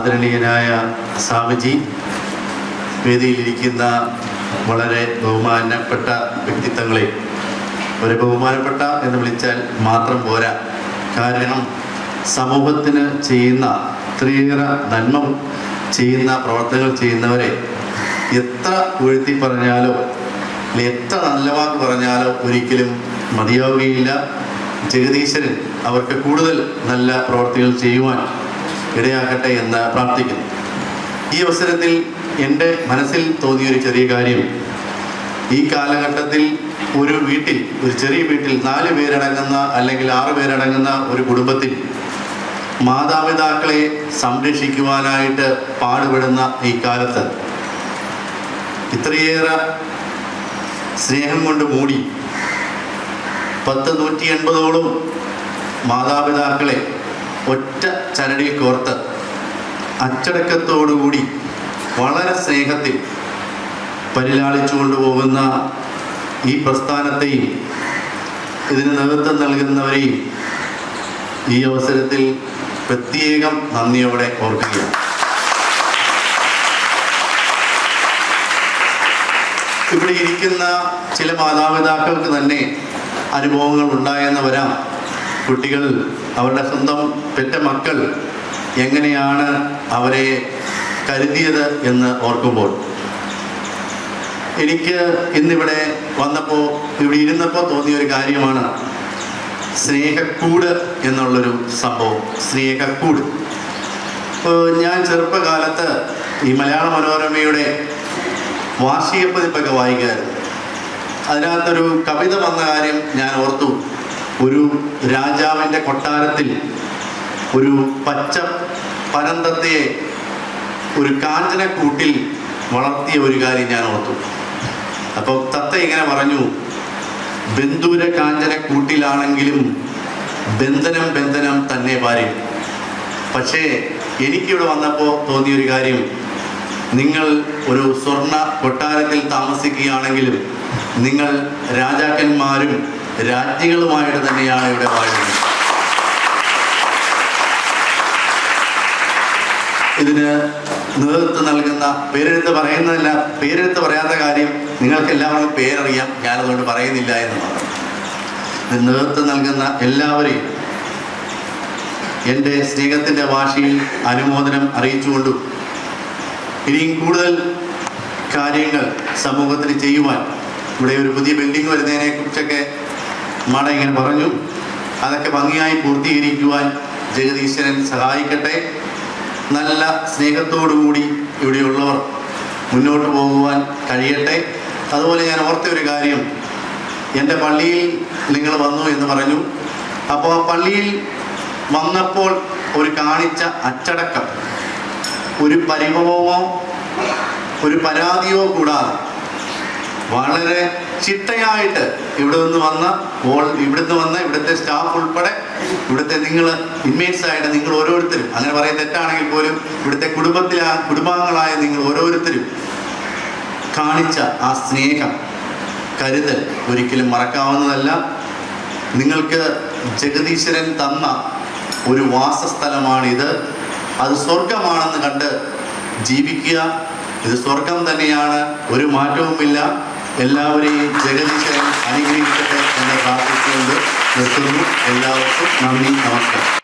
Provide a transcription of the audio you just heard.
ആദരണീയനായ സ്വാമിജി, വേദിയിലിരിക്കുന്ന വളരെ ബഹുമാനപ്പെട്ട വ്യക്തിത്വങ്ങളെ, ഒരു ബഹുമാനപ്പെട്ട എന്ന് വിളിച്ചാൽ മാത്രം പോരാ. കാരണം സമൂഹത്തിന് ചെയ്യുന്ന ഒത്തിരിയേറെ നന്മ ചെയ്യുന്ന പ്രവർത്തനങ്ങൾ ചെയ്യുന്നവരെ എത്ര ഉയർത്തി പറഞ്ഞാലോ എത്ര നല്ല വാക്ക് പറഞ്ഞാലോ ഒരിക്കലും മതിയാവുകയില്ല. ജഗദീശ്വരൻ അവർക്ക് കൂടുതൽ നല്ല പ്രവർത്തികൾ ചെയ്യുവാൻ ഇടയാക്കട്ടെ എന്ന് പ്രാർത്ഥിക്കുന്നു. ഈ അവസരത്തിൽ എൻ്റെ മനസ്സിൽ തോന്നിയൊരു ചെറിയ കാര്യം, ഈ കാലഘട്ടത്തിൽ ഒരു വീട്ടിൽ, ഒരു ചെറിയ വീട്ടിൽ 4 പേരടങ്ങുന്ന അല്ലെങ്കിൽ 6 പേരടങ്ങുന്ന ഒരു കുടുംബത്തിൽ മാതാപിതാക്കളെ സംരക്ഷിക്കുവാനായിട്ട് പാടുപെടുന്ന ഈ കാലത്ത് ഇത്രയേറെ സ്നേഹം കൊണ്ട് മൂടി 180ഓളം മാതാപിതാക്കളെ ഒറ്റ ചരടിൽ കോർത്ത് അച്ചടക്കത്തോടുകൂടി വളരെ സ്നേഹത്തിൽ പരിലാളിച്ചു കൊണ്ടുപോകുന്ന ഈ പ്രസ്ഥാനത്തെയും ഇതിന് നേതൃത്വം നൽകുന്നവരെയും ഈ അവസരത്തിൽ പ്രത്യേകം നന്ദിയോടെ ഓർക്കുകയാണ്. ഇവിടെ ഇരിക്കുന്ന ചില മാതാപിതാക്കൾക്ക് തന്നെ അനുഭവങ്ങൾ ഉണ്ടായെന്ന് വരാം. കുട്ടികൾ, അവരുടെ സ്വന്തം പെറ്റ മക്കൾ എങ്ങനെയാണ് അവരെ കരുതിയത് എന്ന് ഓർക്കുമ്പോൾ എനിക്ക് ഇന്നിവിടെ വന്നപ്പോൾ, ഇവിടെ ഇരുന്നപ്പോൾ തോന്നിയൊരു കാര്യമാണ് സ്നേഹക്കൂട് എന്നുള്ളൊരു സംഭവം. സ്നേഹക്കൂട്. ഇപ്പോൾ ഞാൻ ചെറുപ്പകാലത്ത് ഈ മലയാള മനോരമയുടെ വാർഷിക പതിപ്പൊക്കെ വായിക്കാറ്. അതിനകത്തൊരു കവിത വന്ന കാര്യം ഞാൻ ഓർത്തു. ഒരു രാജാവിൻ്റെ കൊട്ടാരത്തിൽ ഒരു പച്ച പരന്തത്തയെ ഒരു കാഞ്ചനക്കൂട്ടിൽ വളർത്തിയ ഒരു കാര്യം ഞാൻ ഓർത്തു. അപ്പോൾ തത്ത ഇങ്ങനെ പറഞ്ഞു, ബന്ധുര കാഞ്ചനക്കൂട്ടിലാണെങ്കിലും ബന്ധനം ബന്ധനം തന്നെ ഭാര്യ. പക്ഷേ എനിക്കിവിടെ വന്നപ്പോൾ തോന്നിയൊരു കാര്യം, നിങ്ങൾ ഒരു സ്വർണ്ണ കൊട്ടാരത്തിൽ താമസിക്കുകയാണെങ്കിലും നിങ്ങൾ രാജാക്കന്മാരും രാജ്ഞികളുമായിട്ട് തന്നെയാണ് ഇവിടെ വാഴുന്നത്. ഇതിന് നേതൃത്വം നൽകുന്ന, പേരെടുത്ത് പറയുന്നതല്ല, പേരെടുത്ത് പറയാത്ത കാര്യം നിങ്ങൾക്ക് എല്ലാവർക്കും പേരറിയാം, ഞാനതുകൊണ്ട് പറയുന്നില്ല എന്നുള്ളതാണ്. നേതൃത്വം നൽകുന്ന എല്ലാവരെയും എൻ്റെ സ്നേഹത്തിൻ്റെ ഭാഷയിൽ അനുമോദനം അറിയിച്ചുകൊണ്ടും ഇനിയും കൂടുതൽ കാര്യങ്ങൾ സമൂഹത്തിന് ചെയ്യുവാൻ, ഇവിടെ ഒരു പുതിയ ബിൽഡിംഗ് വരുന്നതിനെ കുറിച്ചൊക്കെ മട ഇങ്ങനെ പറഞ്ഞു, അതൊക്കെ ഭംഗിയായി പൂർത്തീകരിക്കുവാൻ ജഗദീശ്വരൻ സഹായിക്കട്ടെ. നല്ല സ്നേഹത്തോടുകൂടി ഇവിടെയുള്ളവർ മുന്നോട്ട് പോകുവാൻ കഴിയട്ടെ. അതുപോലെ ഞാൻ ഓർത്ത ഒരു കാര്യം, എൻ്റെ പള്ളിയിൽ നിങ്ങൾ വന്നു എന്ന് പറഞ്ഞു. അപ്പോൾ ആ പള്ളിയിൽ വന്നപ്പോൾ ഒരു കാണിച്ച അച്ചടക്കം, ഒരു പരിഭവമോ ഒരു പരാതിയോ കൂടാതെ വളരെ ചിട്ടയായിട്ട് ഇവിടുന്ന് വന്ന ഇവിടുത്തെ സ്റ്റാഫ് ഉൾപ്പെടെ, ഇവിടുത്തെ നിങ്ങൾ ഇൻമേറ്റ്സായിട്ട് നിങ്ങൾ ഓരോരുത്തരും, അങ്ങനെ പറയാൻ തെറ്റാണെങ്കിൽ പോലും ഇവിടുത്തെ കുടുംബാംഗങ്ങളായ നിങ്ങൾ ഓരോരുത്തരും കാണിച്ച ആ സ്നേഹം, കരുതൽ ഒരിക്കലും മറക്കാവുന്നതല്ല. നിങ്ങൾക്ക് ജഗദീശ്വരൻ തന്ന ഒരു വാസസ്ഥലമാണിത്. അത് സ്വർഗമാണെന്ന് കണ്ട് ജീവിക്കുക. ഇത് സ്വർഗം തന്നെയാണ്, ഒരു മാറ്റവുമില്ല. എല്ലാവരെയും ജഗദീശ്വരൻ അനുഗ്രഹിക്കട്ടെ എന്ന് പ്രാർത്ഥിച്ചുകൊണ്ട് നിർത്തുന്നു. എല്ലാവർക്കും നന്ദി, നമസ്കാരം.